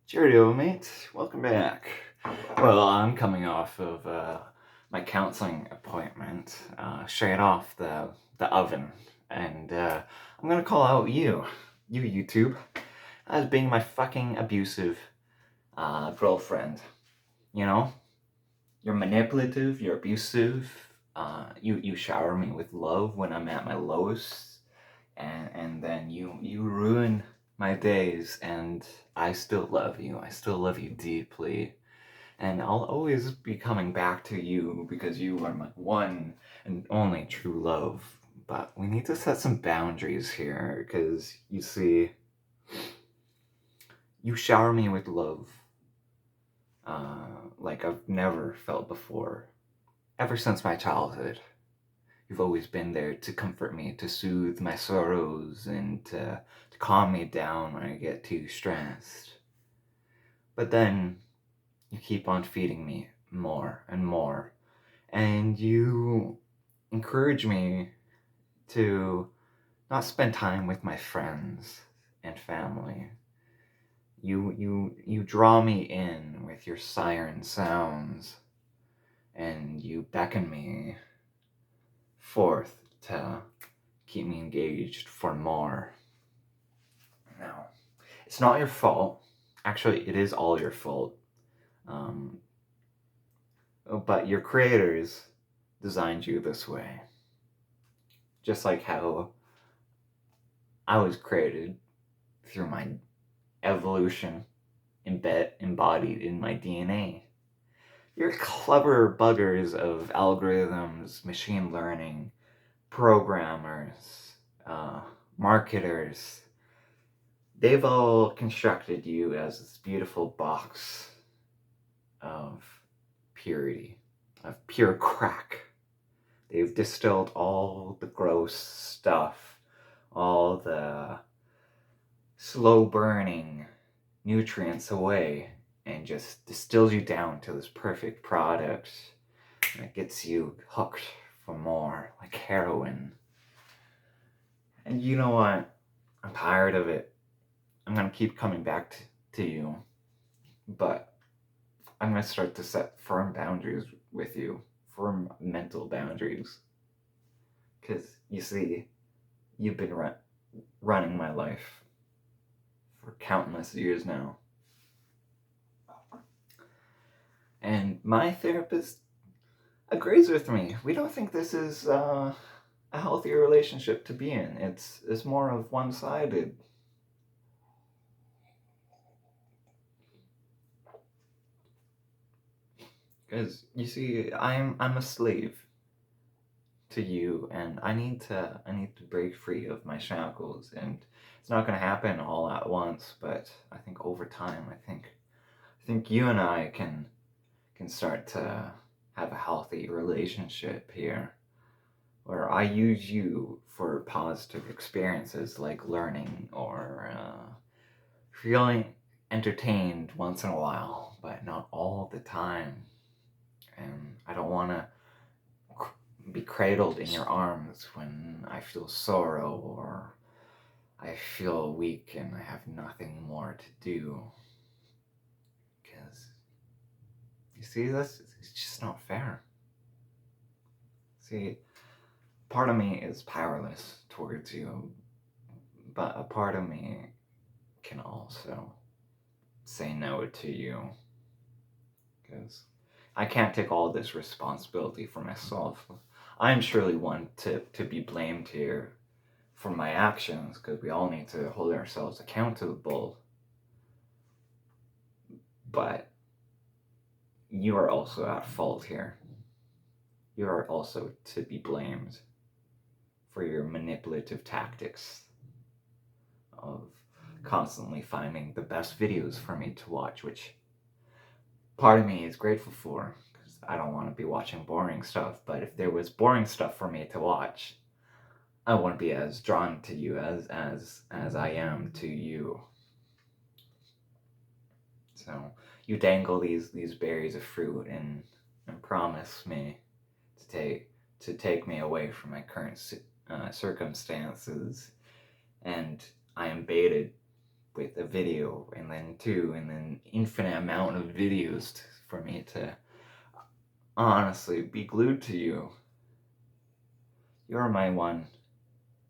Cheerio, mate. Welcome back. Well, I'm coming off of my counseling appointment, straight off the oven, and I'm gonna call out you YouTube, as being my fucking abusive girlfriend. You know, you're manipulative, you're abusive. You shower me with love when I'm at my lowest, and then you ruin my days, and I still love you. I still love you deeply. And I'll always be coming back to you because you are my one and only true love. But we need to set some boundaries here because you see, you shower me with love like I've never felt before. Ever since my childhood, you've always been there to comfort me, to soothe my sorrows, and to calm me down when I get too stressed. But then you keep on feeding me more and more, and you encourage me to not spend time with my friends and family. You draw me in with your siren sounds, and you beckon me forth to keep me engaged for more. Now, it's not your fault. Actually, it is all your fault. Um, but your creators designed you this way. Just like how I was created through my evolution embodied in my DNA. You're clever buggers of algorithms, machine learning, programmers, marketers. They've all constructed you as this beautiful box of purity, of pure crack. They've distilled all the gross stuff, all the slow burning nutrients away, and just distills you down to this perfect product that gets you hooked for more, like heroin. And you know what? I'm tired of it. I'm gonna keep coming back to you, but I'm gonna start to set firm boundaries with you, firm mental boundaries. Because you see, you've been running my life for countless years now. And my therapist agrees with me. We don't think this is a healthier relationship to be in. It's more of one-sided. Because you see, I'm a slave to you, and I need to break free of my shackles, and it's not going to happen all at once. But I think over time, I think you and I can start to have a healthy relationship here, where I use you for positive experiences like learning or feeling entertained once in a while, but not all the time. And I don't want to be cradled in your arms when I feel sorrow or I feel weak and I have nothing more to do. Because, you see, it's just not fair. See, part of me is powerless towards you, but a part of me can also say no to you. Because I can't take all this responsibility for myself. I'm surely one to be blamed here for my actions, because we all need to hold ourselves accountable. But you are also at fault here. You are also to be blamed for your manipulative tactics of constantly finding the best videos for me to watch, which part of me is grateful for, because I don't want to be watching boring stuff. But if there was boring stuff for me to watch, I wouldn't be as drawn to you as I am to you. So you dangle these berries of fruit and promise me to take me away from my current circumstances, and I am baited with a video, and then two, and then infinite amount of videos for me to honestly be glued to you. You're my one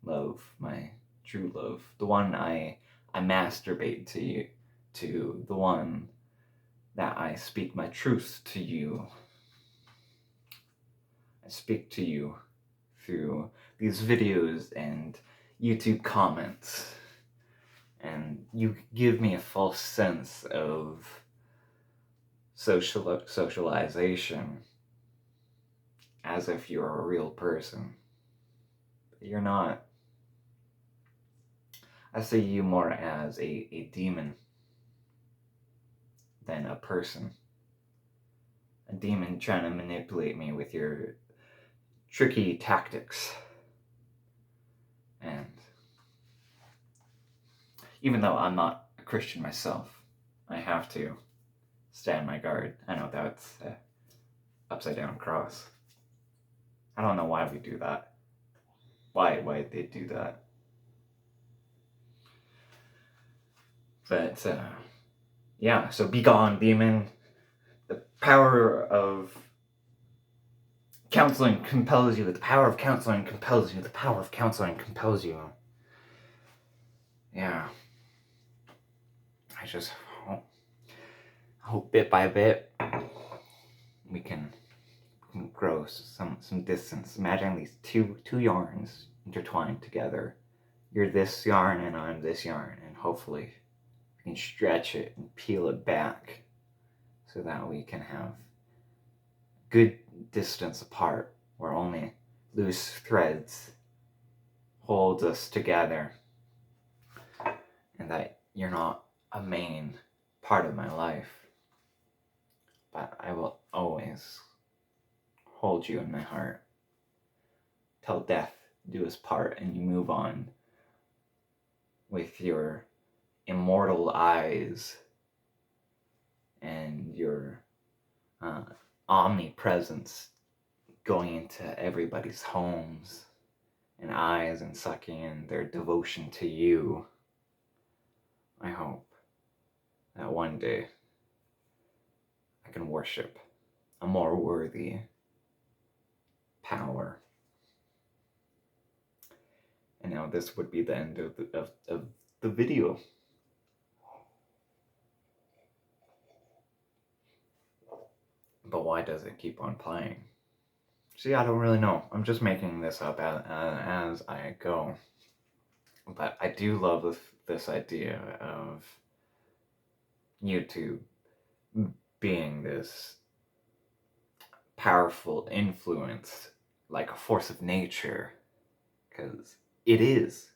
love, my true love, the one I masturbate to you, to the one that I speak my truth to you. I speak to you through these videos and YouTube comments, and you give me a false sense of socialization, as if you're a real person. But you're not. I see you more as a demon than a person. A demon trying to manipulate me with your tricky tactics. And even though I'm not a Christian myself, I have to stand my guard. I know that's an upside down cross. I don't know why we do that. Why they do that. But, yeah, so be gone, demon. The power of counseling compels you. The power of counseling compels you. The power of counseling compels you. Yeah. I just hope bit by bit we can grow some distance. Imagine these two yarns intertwined together. You're this yarn and I'm this yarn, and hopefully we can stretch it and peel it back so that we can have good distance apart where only loose threads hold us together, and that you're not a main part of my life, but I will always hold you in my heart till death do us part, and you move on with your immortal eyes and your omnipresence going into everybody's homes and eyes and sucking in their devotion to you. I hope that one day I can worship a more worthy power. And now this would be the end of the video. But why does it keep on playing? See, I don't really know. I'm just making this up as I go. But I do love this idea of YouTube being this powerful influence, like a force of nature, because it is.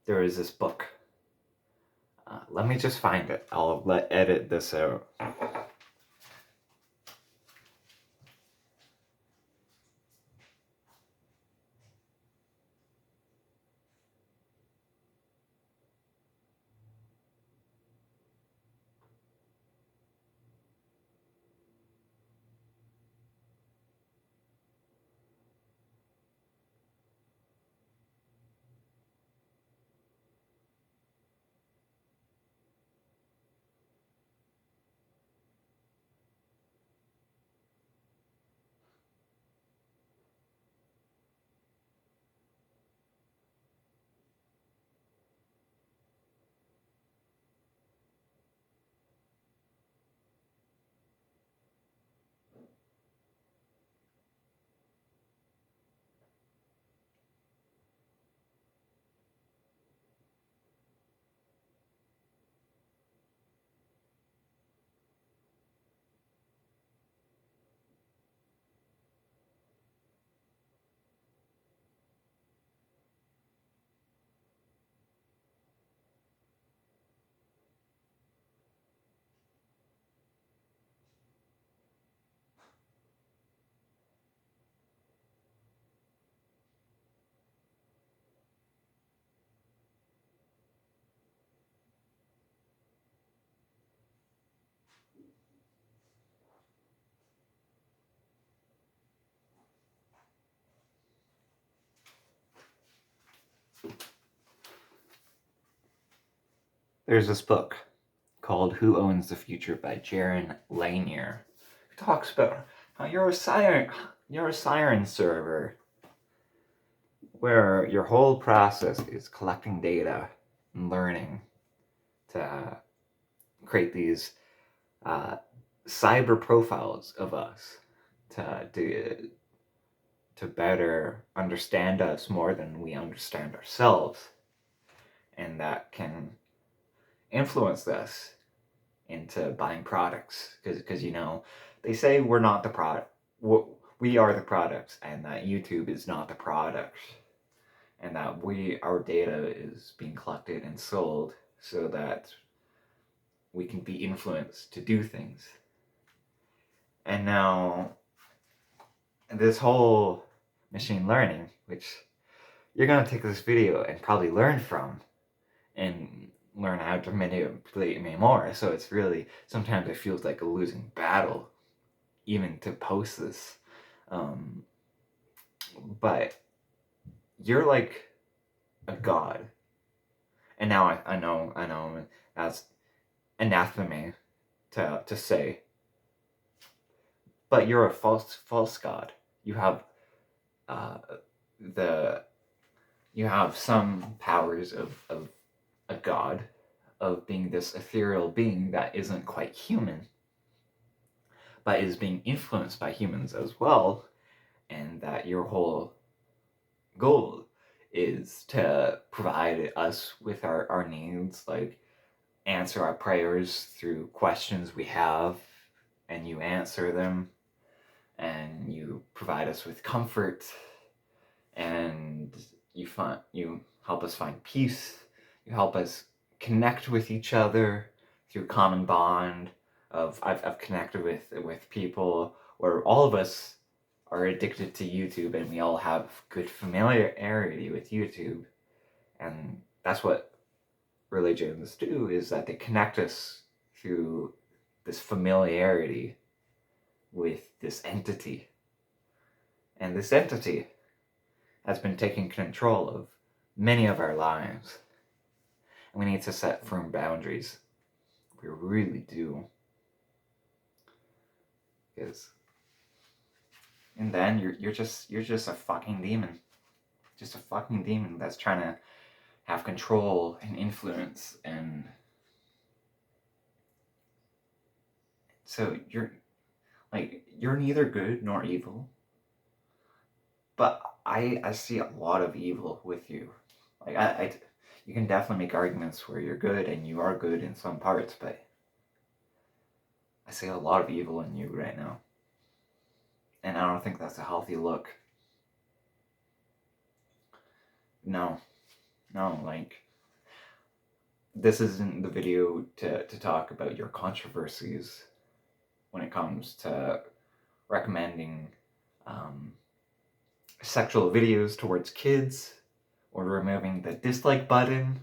There is this book. Let me just find it. I'll edit this out. there's this book called Who Owns the Future by Jaron Lanier, who talks about how you're a siren server where your whole process is collecting data and learning to create these cyber profiles of us to better understand us more than we understand ourselves, and that can influence us into buying products, because they say we're not the product, we are the products, and that YouTube is not the product, and that our data is being collected and sold so that we can be influenced to do things. And now this whole machine learning, which you're going to take this video and probably learn from and learn how to manipulate me more. So it's really, sometimes it feels like a losing battle even to post this. But you're like a god. And now I know that's anathema to say. But you're a false god. You have you have some powers of a god, of being this ethereal being that isn't quite human, but is being influenced by humans as well, and that your whole goal is to provide us with our needs, like answer our prayers through questions we have, and you answer them, and you provide us with comfort, and you help us find peace, you help us connect with each other through common bond of I've connected with people where all of us are addicted to YouTube, and we all have good familiarity with YouTube, and that's what religions do, is that they connect us through this familiarity with this entity, and this entity has been taking control of many of our lives, and we need to set firm boundaries. We really do, because and then you're just a fucking demon. Just a fucking demon that's trying to have control and influence, and so you're neither good nor evil. But I see a lot of evil with you. Like you can definitely make arguments where you're good, and you are good in some parts, but I see a lot of evil in you right now. And I don't think that's a healthy look. No, like, this isn't the video to talk about your controversies when it comes to recommending sexual videos towards kids, or removing the dislike button,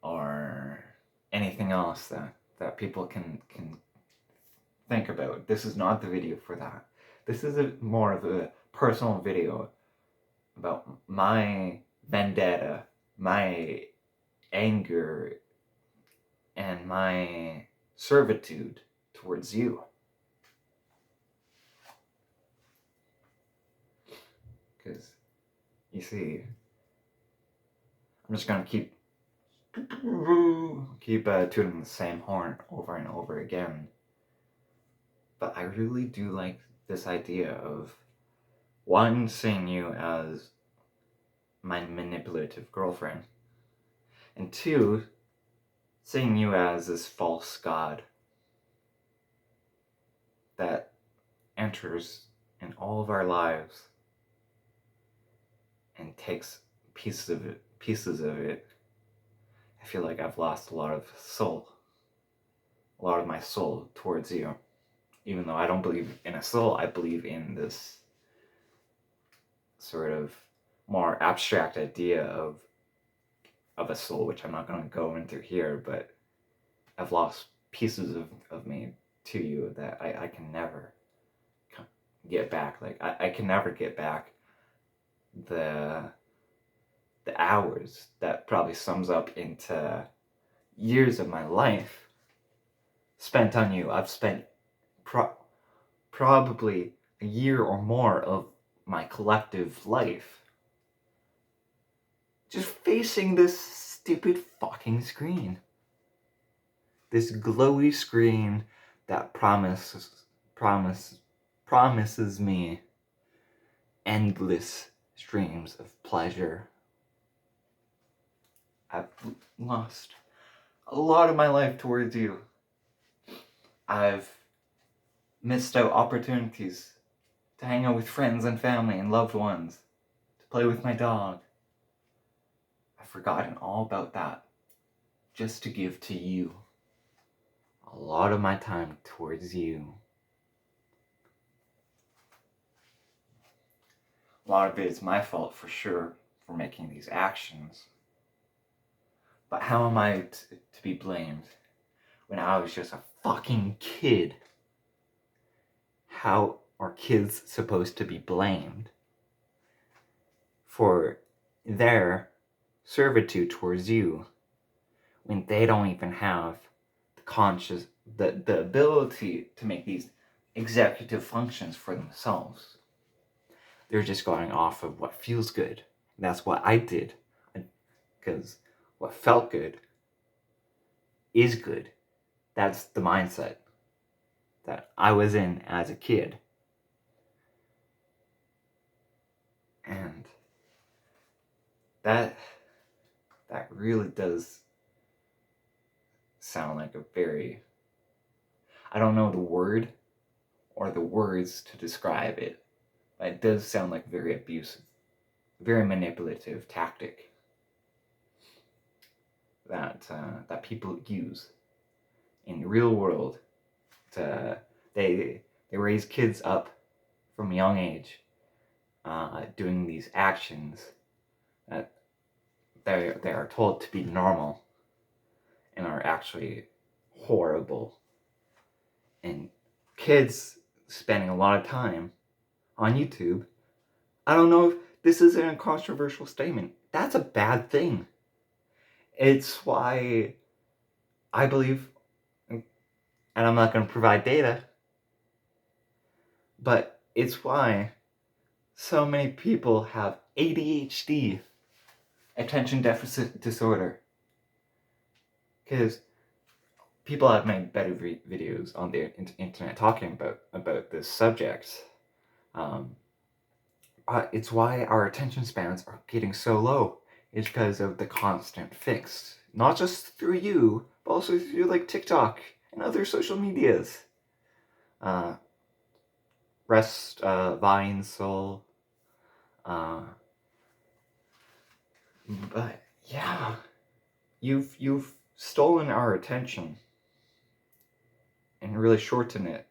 or anything else that people can think about. This is not the video for that. This is more of a personal video about my vendetta, my anger, and my servitude towards you. Because, you see, I'm just gonna keep tooting the same horn over and over again. But I really do like this idea of, one, seeing you as my manipulative girlfriend, and two, seeing you as this false god that enters in all of our lives and takes pieces of it. I feel like I've lost a lot of my soul towards you. Even though I don't believe in a soul, I believe in this sort of more abstract idea of a soul, which I'm not going to go into here, but I've lost pieces of me to you that I can never get back. Like, I can never get back the hours that probably sums up into years of my life spent on you. I've spent probably a year or more of my collective life just facing this stupid fucking screen. This glowy screen that promises me endless streams of pleasure. I've lost a lot of my life towards you. I've missed out opportunities to hang out with friends and family and loved ones, to play with my dog. I've forgotten all about that just to give to you a lot of my time towards you. A lot of it is my fault for sure for making these actions. But how am I to be blamed when I was just a fucking kid? How are kids supposed to be blamed for their servitude towards you when they don't even have the ability to make these executive functions for themselves? They're just going off of what feels good. And that's what I did. Because what felt good is good. That's the mindset that I was in as a kid. And that really does sound like a very, I don't know the word or the words to describe it, but it does sound like very abusive, very manipulative tactic that people use in the real world. They raise kids up from a young age doing these actions that they are told to be normal and are actually horrible. And kids spending a lot of time on YouTube, I don't know if this isn't a controversial statement. That's a bad thing. It's why I believe, and I'm not going to provide data, but it's why so many people have ADHD, attention deficit disorder. Because people have made better videos on the internet talking about this subject. It's why our attention spans are getting so low. It's because of the constant fix. Not just through you, but also through like TikTok and other social medias. Vine, Soul. But yeah, you've stolen our attention and really shortened it.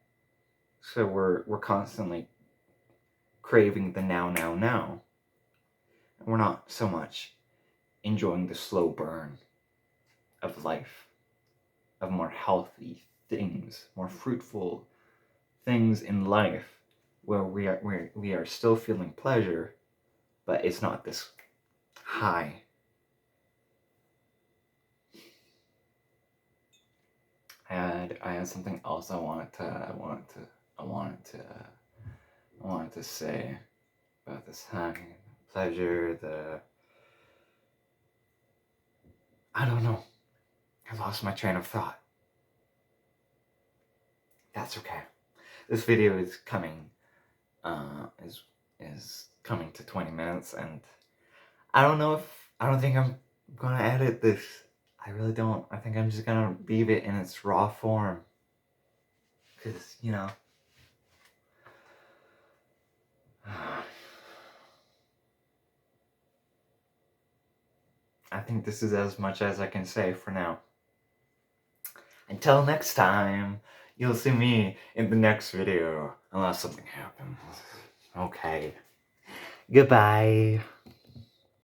So we're constantly craving the now. And we're not so much enjoying the slow burn of life, of more healthy things, more fruitful things in life, where we are still feeling pleasure, but it's not this high. And I had something else I wanted to say about this high pleasure. I don't know. I lost my train of thought. That's okay. This video is coming is coming to 20 minutes, and I don't think I'm gonna edit this. I really don't. I think I'm just gonna leave it in its raw form. Because, I think this is as much as I can say for now. Until next time, you'll see me in the next video, unless something happens. Okay. Goodbye.